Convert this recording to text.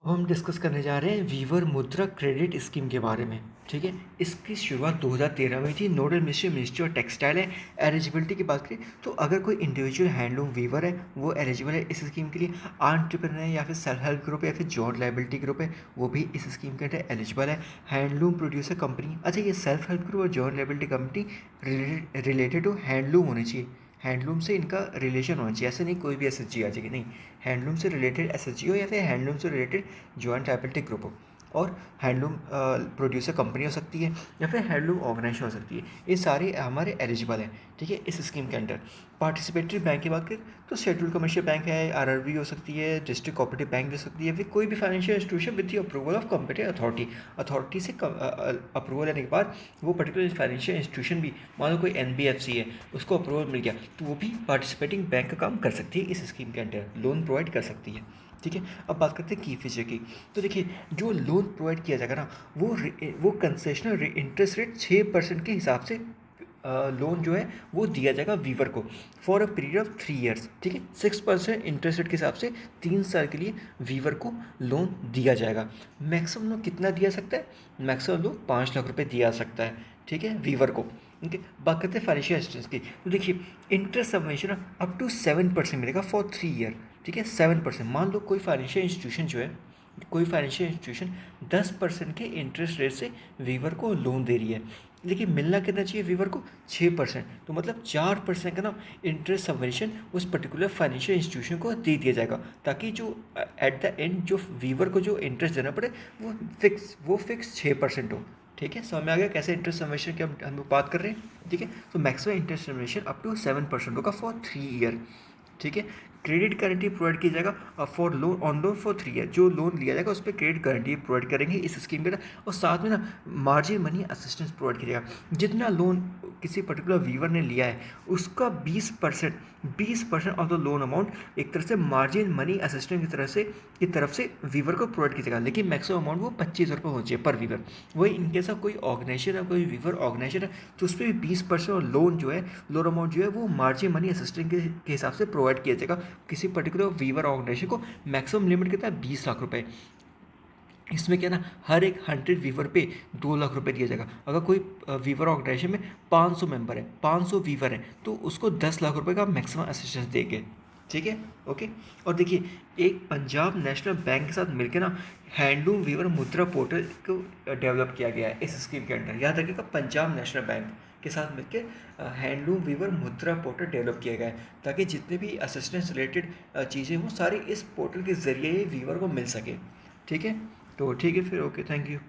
हम डिस्कस करने जा रहे हैं वीवर मुद्रा क्रेडिट स्कीम के बारे में। ठीक है, इसकी शुरुआत 2013 में थी। नोडल मिनिस्ट्री ऑफ टेक्सटाइल है। एलिजिबिलिटी की बात करें तो अगर कोई इंडिविजुअल हैंडलूम वीवर है वो एलिजिबल है इस स्कीम के लिए। एंटरप्रेन्योर है या फिर सेल्फ हेल्प ग्रुप है या फिर जॉइंट लायबिलिटी ग्रुप है, वो भी इस स्कीम के अंदर एलिजिबल है। हैंडलूम प्रोड्यूसर कंपनी, अच्छा ये सेल्फ हेल्प ग्रुप और joint liability company related to handloom होनी चाहिए। हैंडलूम से इनका रिलेशन होना चाहिए, ऐसे नहीं कोई भी एसएचजी आ जाएगी, नहीं। हैंडलूम से रिलेटेड एसएचजी हो या फिर हैंडलूम से रिलेटेड जॉइंट लायबिलिटी ग्रुप हो। और हैंडलूम प्रोड्यूसर कंपनी हो सकती है या फिर हैंडलूम ऑर्गेनाइजेशन हो सकती है। ये सारे हमारे एलिजिबल हैं, ठीक है, इस स्कीम के अंडर। पार्टिसिपेटरी बैंक की बात करें तो शेड्यूल कमर्शियल बैंक है, आरआरबी हो सकती है, डिस्ट्रिक्ट कोऑपरेटिव बैंक हो सकती है, फिर कोई भी financial institution with the approval of competent authority से अप्रूवल लेने के बाद वो पर्टिकुलर फाइनेंशियल इंस्टीट्यूशन भी, मान लो कोई एनबीएफसी है, उसको अप्रूवल मिल गया तो वो भी पार्टिसिपेटिंग बैंक का काम कर सकती है, इस स्कीम के अंडर लोन प्रोवाइड कर सकती है। ठीक है, अब बात करते हैं की फीचर की। तो देखिए, जो लोन प्रोवाइड किया जाएगा ना, वो कंसेशनल इंटरेस्ट रेट 6% के हिसाब से लोन जो है वो दिया जाएगा वीवर को for a period of 3 years. ठीक है, 6% इंटरेस्ट रेट के हिसाब से 3 साल के लिए वीवर को लोन दिया जाएगा। मैक्सिमम लोन कितना दिया सकता है? मैक्सिमम लोन 5 लाख रुपए दिया सकता है, ठीक है, वीवर को। ओके, बात करते हैं फाइनेंशियल असिस्टेंस की। तो देखिए, इंटरेस्ट सबवेंशन अप टू 7% मिलेगा फॉर 3 ईयर। ठीक है, 7%। मान लो कोई फाइनेंशियल इंस्टीट्यूशन जो है, कोई फाइनेंशियल इंस्टीट्यूशन 10% के इंटरेस्ट रेट से वीवर को लोन दे रही है, लेकिन मिलना कितना चाहिए वीवर को? 6%। तो मतलब 4% का ना इंटरेस्ट सबवेंशन उस पर्टिकुलर फाइनेंशियल इंस्टीट्यूशन को दे दिया जाएगा, ताकि जो एट द एंड जो वीवर को जो इंटरेस्ट देना पड़े वो फिक्स 6% हो। ठीक है, समझ में आ गया कैसे इंटरेस्ट सबवेंशन की हम लोग बात कर रहे हैं। ठीक है, तो maximum interest subvention up to 7% होगा फॉर 3 ईयर। ठीक है, क्रेडिट गारंटी प्रोवाइड की जाएगा for loan on loan for 3 year. जो लोन लिया जाएगा उस पर क्रेडिट गारंटी प्रोवाइड करेंगे इस स्कीम के तहत। और साथ में ना मार्जिन मनी असिस्टेंस प्रोवाइड किया जाएगा। जितना लोन किसी पर्टिकुलर वीवर ने लिया है उसका 20% ऑफ द लोन अमाउंट एक तरह से मार्जिन मनी असिस्टेंस की तरफ से वीवर को प्रोवाइड किया जाएगा, लेकिन मैक्सिमम अमाउंट वो 25 रुपये होना चाहिए पर वीवर। वही इनके साथ कोई ऑर्गेनाइजेशन है, कोई वीवर ऑर्गेनाइजेशन है, तो उस पर भी 20% लोन जो है, लोन अमाउंट जो है वो मार्जिन मनी असिस्टेंस के हिसाब से प्रोवाइड किया जाएगा किसी पर्टिकुलर वीवर ऑर्गेनाइजेशन को। मैक्सिमम लिमिट कितना है? 20 लाख रुपए। इसमें क्या ना, हर एक 100 वीवर पे 2 लाख रुपए दिया जाएगा। अगर कोई वीवर ऑर्गेनाइजेशन में 500 मेंबर है, 500 वीवर है, तो उसको 10 लाख रुपए का मैक्सिमम असिस्टेंस देंगे। ठीक है, ओके। और देखिए, एक पंजाब नेशनल बैंक के साथ मिलकर ना हैंडलूम वीवर मुद्रा पोर्टल को डेवलप किया गया है इस स्कीम के अंडर। याद रखिएगा, पंजाब नेशनल बैंक के साथ मिलकर हैंडलूम वीवर मुद्रा पोर्टल डेवलप किया गया है, ताकि जितने भी असिस्टेंस रिलेटेड चीज़ें हों सारी इस पोर्टल के ज़रिए ही वीवर को मिल सके। ठीक है, तो ठीक है फिर, ओके, थैंक यू।